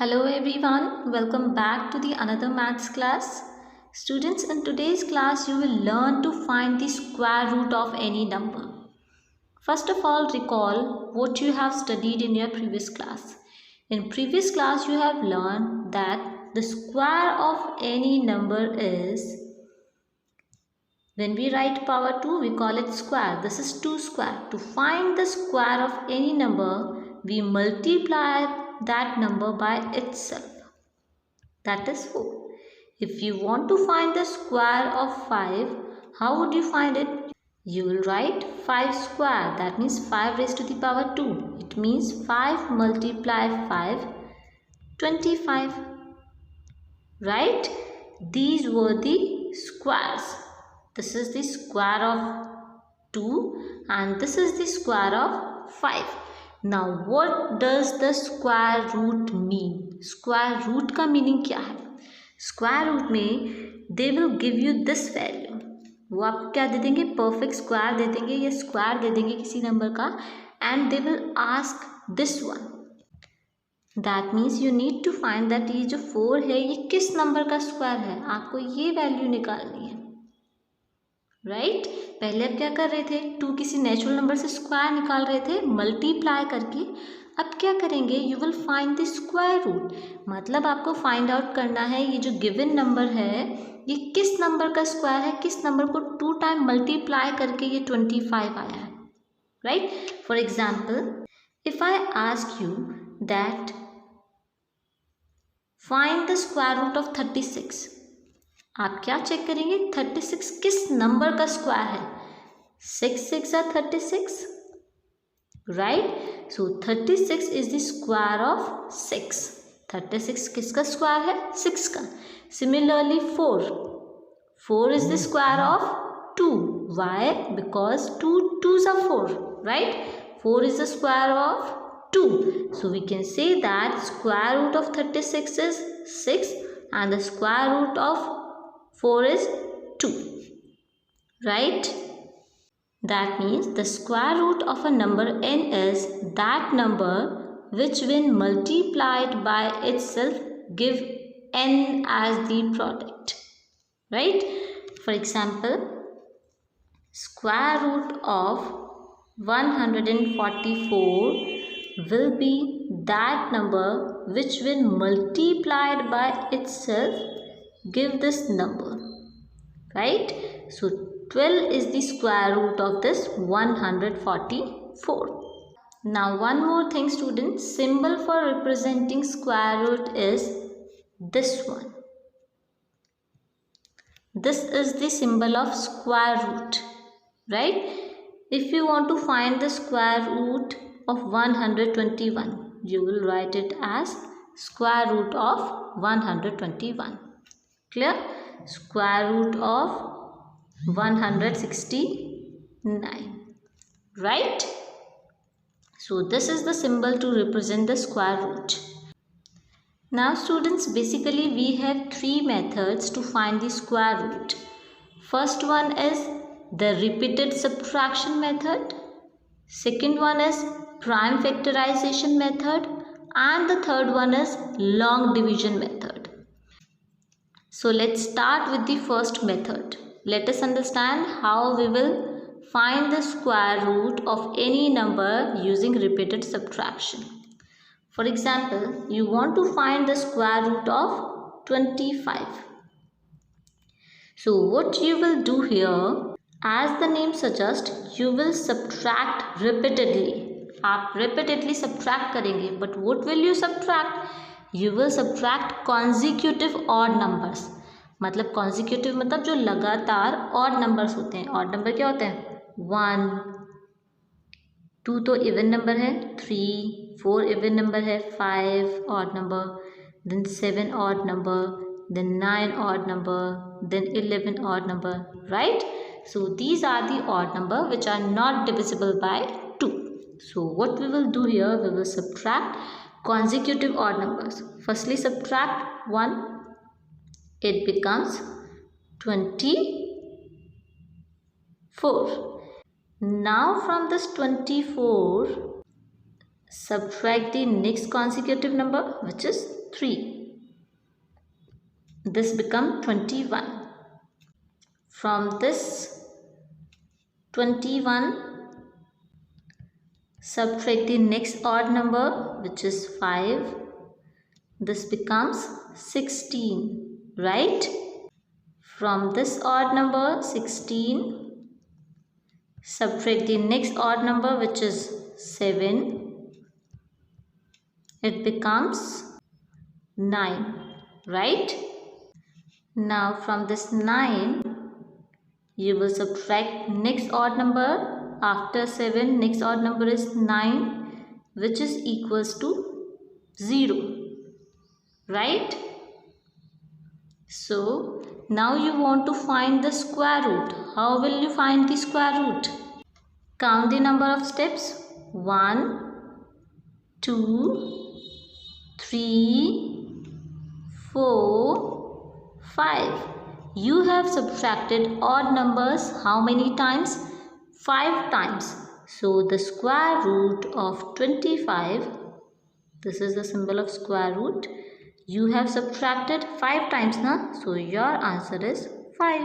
Hello everyone, welcome back to the another maths class. Students, in today's class you will learn to find the square root of any number. First of all, recall what you have studied in your previous class. In previous class you have learned that the square of any number is, when we write power 2 we call it square. This is 2 square. To find the square of any number we multiply that number by itself, that is 4. If you want to find the square of 5, how would you find it? You will write 5 square, that means 5 raised to the power 2. It means 5 multiply 5, 25. Right? These were the squares. This is the square of 2 and this is the square of 5. Now what does the square root mean? Square root का meaning क्या है? Square root में they will give you this value. वो आपको क्या दे देंगे? Perfect square दे देंगे या square दे देंगे किसी नंबर का and they will ask this one. That means you need to find that ये जो 4 है ये किस नंबर का स्क्वायर है. आपको ये वैल्यू निकालनी है. राइट पहले आप क्या कर रहे थे? 2 किसी नेचुरल नंबर से स्क्वायर निकाल रहे थे मल्टीप्लाई करके. अब क्या करेंगे? You will find the square root. मतलब आपको फाइंड आउट करना है ये जो गिवन नंबर है ये किस नंबर का स्क्वायर है, किस नंबर को 2 टाइम मल्टीप्लाई करके ये 25 आया है. Right for example if I ask you that find the square root of 36, आप क्या चेक करेंगे? 36 किस नंबर का स्क्वायर है? 6 6 are 36, right. So 36 is the square of 6. 36 किसका स्क्वायर है? 6 का. Similarly 4 is the square of 2. Why? Because 2 2s are 4, right. 4 is the square of 2. So we can say that square root of 36 is 6 and the square root of 4 is 2, right? That means the square root of a number n is that number which when multiplied by itself give n as the product, right? For example, square root of 144 will be that number which when multiplied by itself give this number, right? So 12 is the square root of this 144. Now one more thing students, symbol for representing square root is this one. This is the symbol of square root, right? If you want to find the square root of 121, you will write it as square root of 121. Clear? Square root of 169, right? So this is the symbol to represent the square root. Now students, basically we have 3 methods to find the square root. First one is the repeated subtraction method. Second one is prime factorization method. And the third one is long division method. So let's start with the first method. Let us understand how we will find the square root of any number using repeated subtraction. For example, you want to find the square root of 25. So what you will do here, as the name suggests, you will subtract repeatedly. आप repeatedly subtract करेंगे, but what will you subtract? You will subtract consecutive odd numbers. मतलब consecutive मतलब जो लगातार odd numbers होते हैं. odd number क्या होते हैं? 1 2 तो even number है, 3 4 even number है, 5 odd number, then 7 odd number, then 9 odd number, then 11 odd number, right? So these are the odd number which are not divisible by 2. So what we will do here, we will subtract consecutive odd numbers. Firstly subtract 1, it becomes 24. Now from this 24 subtract the next consecutive number which is 3. This becomes 21. From this 21, subtract the next odd number, which is 5. This becomes 16, right? From this odd number 16, subtract the next odd number, which is 7. It becomes 9, right? Now from this 9, you will subtract next odd number. After 7, next odd number is 9, which is equals to 0, right? So now you want to find the square root. How will you find the square root? Count the number of steps. 1, 2, 3, 4, 5. You have subtracted odd numbers how many times? 5 times. So the square root of 25, this is the symbol of square root. You have subtracted 5 times now. So your answer is 5.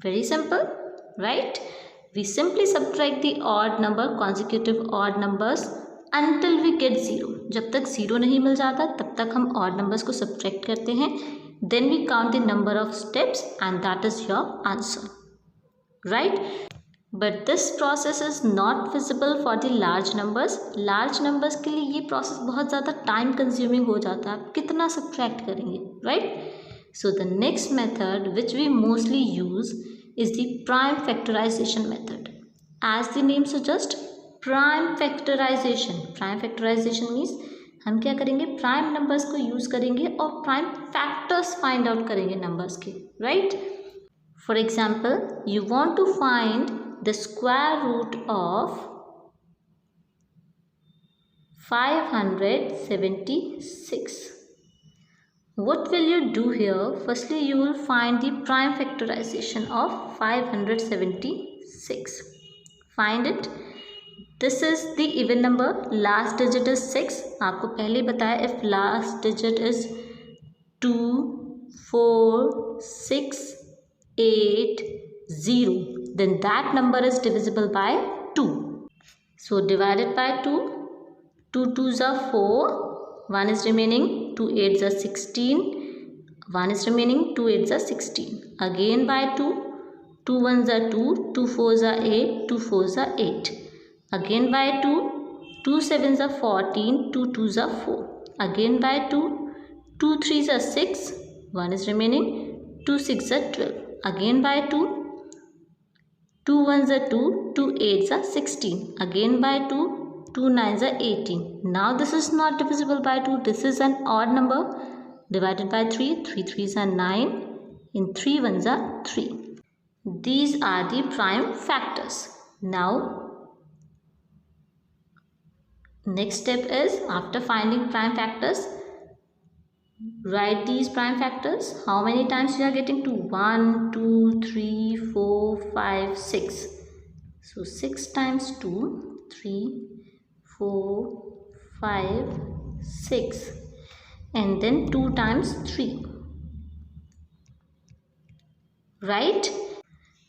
Very simple, right? We simply subtract the odd number, consecutive odd numbers until we get 0. जब तक 0 नहीं मिल जाता तब तक हम odd numbers को subtract करते हैं. Then we count the number of steps and that is your answer, right? But this process is not visible for the large numbers. Large numbers के लिए ये process बहुत ज़्यादा time consuming हो जाता है. आप कितना subtract करेंगे, right? So the next method which we mostly use is the prime factorization method. As the name suggests, prime factorization. Prime factorization means हम क्या करेंगे? प्राइम नंबर्स को यूज करेंगे और प्राइम फैक्टर्स फाइंड आउट करेंगे numbers के, right? For example, you want to find the square root of 576. What will you do here? Firstly, you will find the prime factorization of 576. Find it. This is the even number. Last digit is 6. आपको पहले बताया if last digit is 2, 4, 6, 8, 0, then that number is divisible by 2. So divided by 2. 2 2s are 4. 1 is remaining. 2 8s are 16. 1 is remaining. 2 8s are 16. Again by 2. 2 1s are 2. 2 4s are 8. 2 4s are 8. Again by 2. 2 7s are 14. 2 2s are 4. Again by 2. 2 3s are 6. 1 is remaining. 2 6 are 12. Again by 2. 2 1s are 2. 2 8s are 16. Again by 2. 2 9s are 18. Now this is not divisible by 2. This is an odd number. Divided by 3. 3 3s are 9. And 3 1s are 3. These are the prime factors. Now next step is, after finding prime factors, write these prime factors. How many times you are getting to? 1, 2, 3, 4, 5, 6. So 6 times 2, 3, 4, 5, 6. And then 2 times 3. Right?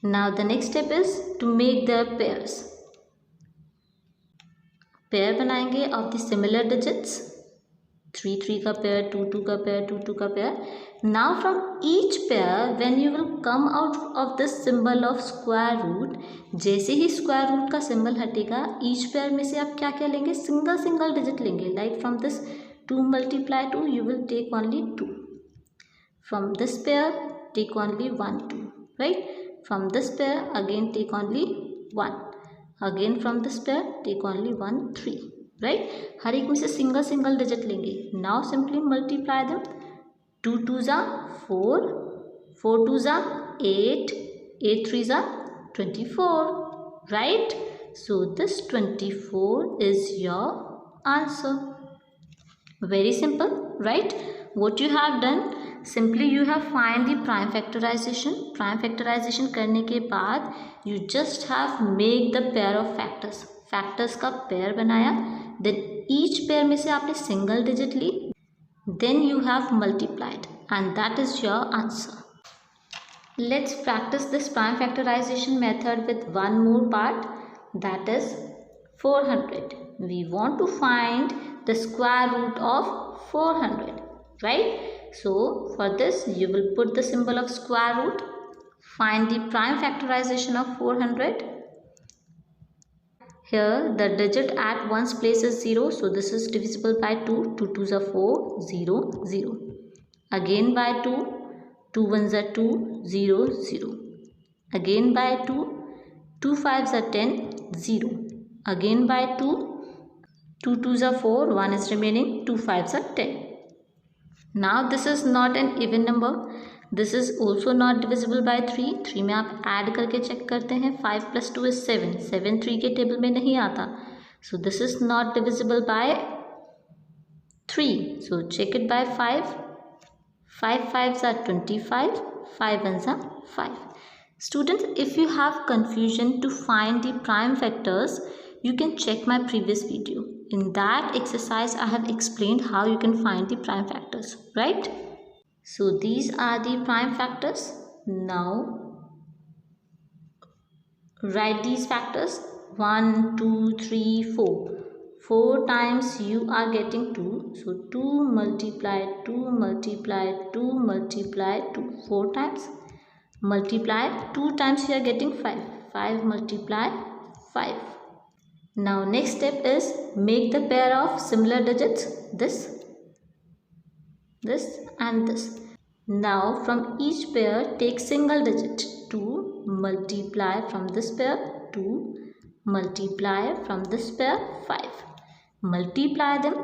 Now the next step is to make their pairs. Pair बनाएंगे of the similar digits. 3 3 का pair, 2 2 का pair, 2 2 का pair. Now from each pair when you will come out of this symbol of square root, जैसे ही square root का symbol हटेगा, each pair में से आप क्या क्या लेंगे? सिंगल सिंगल डिजिट लेंगे. Like from this 2 multiply 2 you will take only 2. From this pair take only 1 2, right? From this pair again take only 1. Again from this pair take only 1 3, right? हर एक में से सिंगल सिंगल डिजिट लेंगे. Now simply multiply them. 2 2s are 4, 4 2s are 8, 8 3s are 24, right? So this 24 is your answer. Very simple, right? What you have done, simply you have find the prime factorization. Prime factorization करने के बाद you just have make the pair of factors. Factors का pair बनाया. Then each pair में से आपने single digit Lee. then you have multiplied, and that is your answer. Let's practice this prime factorization method with one more part, that is 400. We want to find the square root of 400, right? So for this you will put the symbol of square root, find the prime factorization of 400. Here the digit at ones place is 0, so this is divisible by 2. 2 2s are 4, 0, 0. Again by 2, 2 1s are 2, 0, 0. Again by 2, 2 5s are 10, 0. Again by 2, 2 2s are 4, 1 is remaining, 2 5s are 10. Now this is not an even number. This is also not divisible by 3. 3 में आप add करके check करते हैं. 5 + 2 is 7. 7 3 के table में नहीं आता. So this is not divisible by 3. So check it by 5. 5 5s are 25. 5 1s are 5. Students, if you have confusion to find the prime factors, you can check my previous video. In that exercise, I have explained how you can find the prime factors, right? So these are the prime factors. Now write these factors. 1 2 3 4. 4 times you are getting 2. So 2 multiplied 2 multiplied 2 multiplied 2. 4 times. Multiplied 2 times you are getting 5. 5 multiplied 5. Now next step is make the pair of similar digits, this and this. Now from each pair take single digit. 2 multiply from this pair 2 multiply from this pair 5. Multiply them.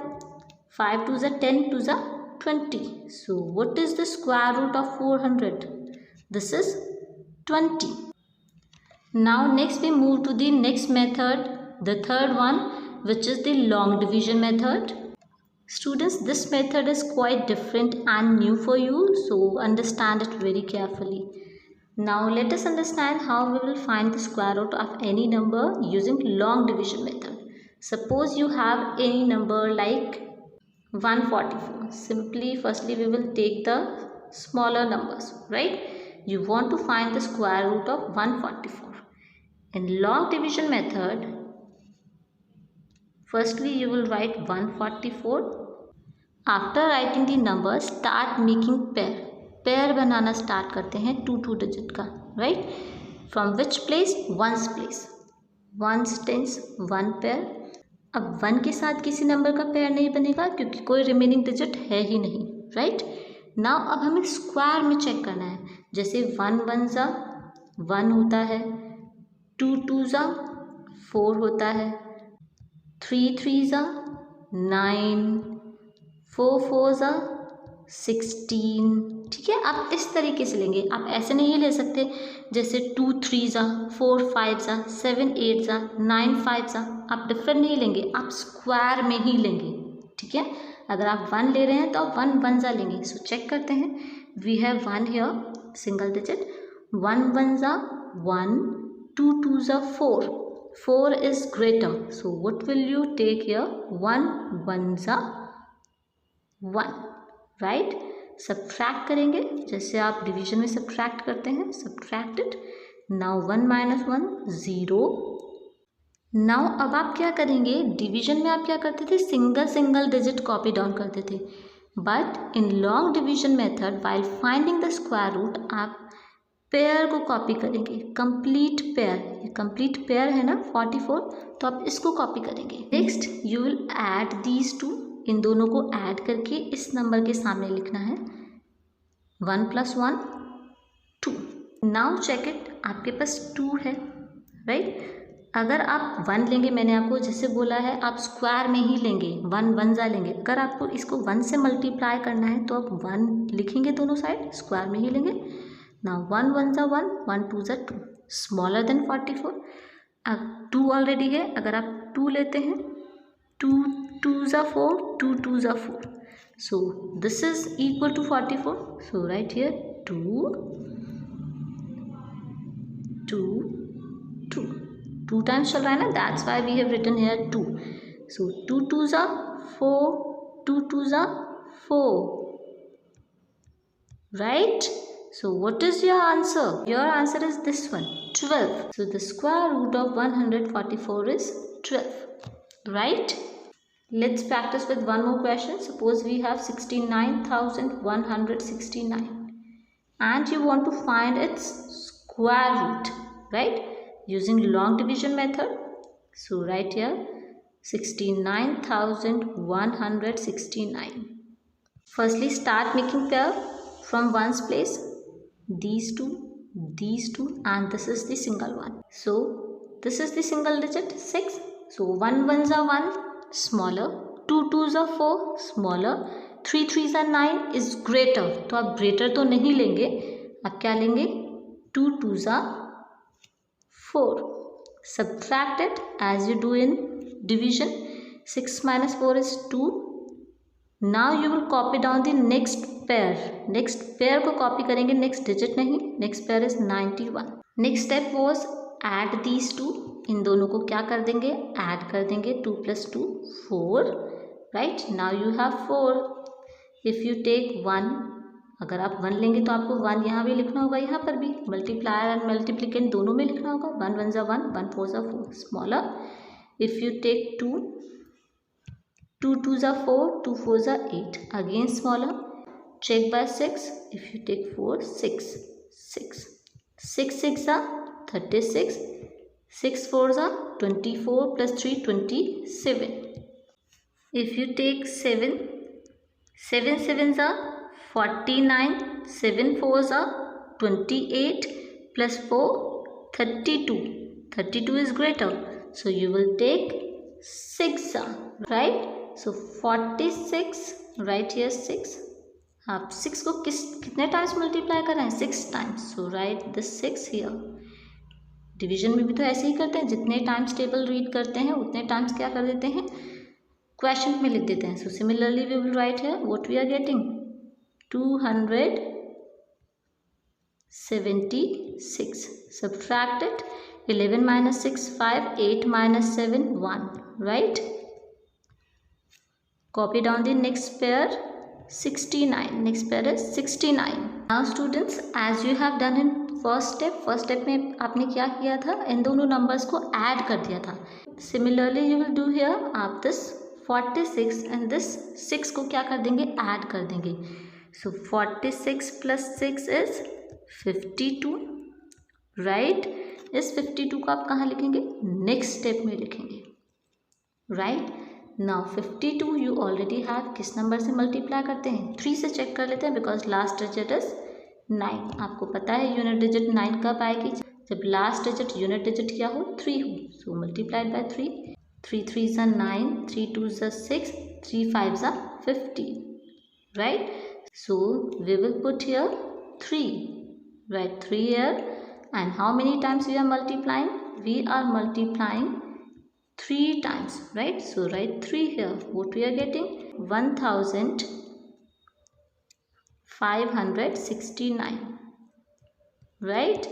5 2s are 10, 2s are 20. So what is the square root of 400? This is 20. Now next we move to the next method, the third one, which is the long division method. Students, this method is quite different and new for you, so understand it very carefully. Now let us understand how we will find the square root of any number using long division method. Suppose you have any number like 144. Simply firstly we will take the smaller numbers, right? You want to find the square root of 144. In long division method, firstly you will write 144. After writing the numbers, start making pair banana start करते हैं 2 digit का, right? From which place? Ones place. Ones tens one pair. अब 1 के साथ किसी number का pair नहीं बनेगा क्योंकि कोई रिमेनिंग डिजिट है ही नहीं, राइट? नाउ अब हमें स्क्वायर में चेक करना है. जैसे 1 1 ज़ा 1 होता है, 2 2 ज़ा 4 होता है, 3 3 ज़ा 9, 4 4 ज़ा 16. ठीक है, आप इस तरीके से लेंगे. आप ऐसे नहीं ले सकते जैसे 2 3 ज़ा 4 5 ज़ा 7 8 ज़ा 9 5 ज़ा. आप डिफरेंट नहीं लेंगे, आप स्क्वायर में ही लेंगे. ठीक है, अगर आप 1 ले रहे हैं तो आप 1 1 ज़ा लेंगे. सो चेक करते हैं. We have 1 here single digit. 1 1 ज़ा 1, 2 2 ज़ा 4. 4 is greater. So what will you take here? 1 1 ज़ा 1, राइट? सब्ट्रैक्ट करेंगे जैसे आप डिवीजन में सब्ट्रैक्ट करते हैं. Subtract it. नाउ 1 - 1 0. नाउ अब आप क्या करेंगे? डिवीजन में आप क्या करते थे? सिंगल डिजिट कॉपी डाउन करते थे. But in long division method while finding the square root आप पेयर को कॉपी करेंगे. कंप्लीट पेयर, ये कंप्लीट पेयर है ना 44, तो आप इसको कॉपी करेंगे. Next you will add these two. इन दोनों को ऐड करके इस नंबर के सामने लिखना है. 1 + 1 2. Now check it. आपके पास 2 है, राइट? अगर आप 1 लेंगे, मैंने आपको जैसे बोला है आप स्क्वायर में ही लेंगे. 1 1 ज़ा लेंगे. अगर आपको इसको 1 से मल्टीप्लाई करना है तो आप 1 लिखेंगे दोनों साइड, स्क्वायर में ही लेंगे. नाउ 1 1 ज़ा 1, 1 2 ज़ा 2, स्मॉलर देन 44. अब 2 ऑलरेडी है, अगर आप 2 लेते हैं 2 2 ज़ा 4, 2 2 ज़ा 4. So this is equal to 44. So right here 2 2 2. 2 times चल रहा है ना, that's why we have written here 2. So 2 2 ज़ा 4, 2 2 ज़ा 4. Right? So what is your answer? Your answer is this one, 12. So the square root of 144 is 12. Right? Let's practice with one more question. Suppose we have 69,169 and you want to find its square root, right? Using long division method. So write here 69,169. Firstly, start making pair from ones place. These two, and this is the single one. So this is the single digit 6. So 1 ones are 1, smaller. 2 twos are 4, smaller. 3 threes are 9 is greater. तो आप greater तो नहीं लेंगे, आप क्या लेंगे? 2 twos are 4. Subtract it as you do in division. 6 minus 4 is 2. Now you will copy down the next pair. Next pair को copy करेंगे, next digit नहीं. Next pair is 91. Next step was add these two. इन दोनों को क्या कर देंगे? Add कर देंगे. 2 plus 2 4. Right? Now you have 4. If you take 1, अगर आप 1 लेंगे तो आपको 1 यहाँ भी लिखना होगा, यहाँ पर भी. Multiplier and multiplicand दोनों में लिखना होगा. 1 ones are 1, 1 fours are 4. Smaller. If you take 2, 2 twos are 4, 2 fours are 8. Again smaller. Check by 6. If you take 4, 6. 6 6 are 36. 6 fours are 24 plus 3 27. If you take 7, 7 sevens are 49. 7 fours are 28 plus 4 32. 32 is greater. So you will take 6, right? So 46, write here 6. आप 6 को कितने times multiply कर रहे हैं? 6 times. So right this 6 here. Division में भी तो ऐसे ही करते हैं, जितने टाइम्स टेबल रीड करते हैं उतने टाइम्स क्या कर देते हैं? क्वेश्चन में लिख देते हैं. So similarly we will write here what we are getting 276. Subtract it. 11 minus 6 5, 8 minus 7 1. Right? Copy down the next pair 69. Next pair is 69. Now students, as you have done in first step में आपने क्या किया था? इन दोनों numbers को add कर दिया था. Similarly you will do here. आप this 46 and this 6 को क्या कर देंगे? Add कर देंगे. So 46 plus 6 is 52. Right? इस 52 को आप कहाँ लिखेंगे? Next step में लिखेंगे. Right? Now 52 you already have. किस नंबर से मल्टीप्लाई करते हैं? 3 से चेक कर लेते हैं because last digit is 9. आपको पता है यूनिट डिजिट 9 कब आएगी? जब लास्ट डिजिट यूनिट डिजिट क्या हो? 3 हो. So multiplied by 3. 3 3s are 9. 3 2s are 6. 3 5s are 15. Right? So we will put here 3. Write 3 here. And how many times we are multiplying? We are multiplying 3 times, right? So write 3 here. What we are getting? 1569. Right?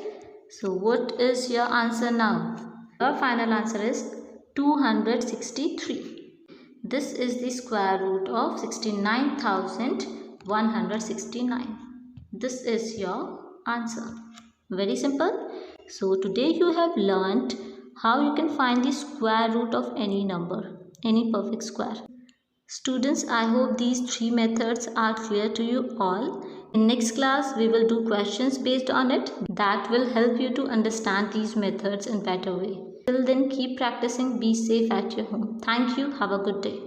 So what is your answer now? Your final answer is 263. This is the square root of 69,169. This is your answer. Very simple. So today you have learnt how you can find the square root of any number, any perfect square. Students, I hope these 3 methods are clear to you all. In next class, we will do questions based on it that will help you to understand these methods in better way. Till then, keep practicing. Be safe at your home. Thank you. Have a good day.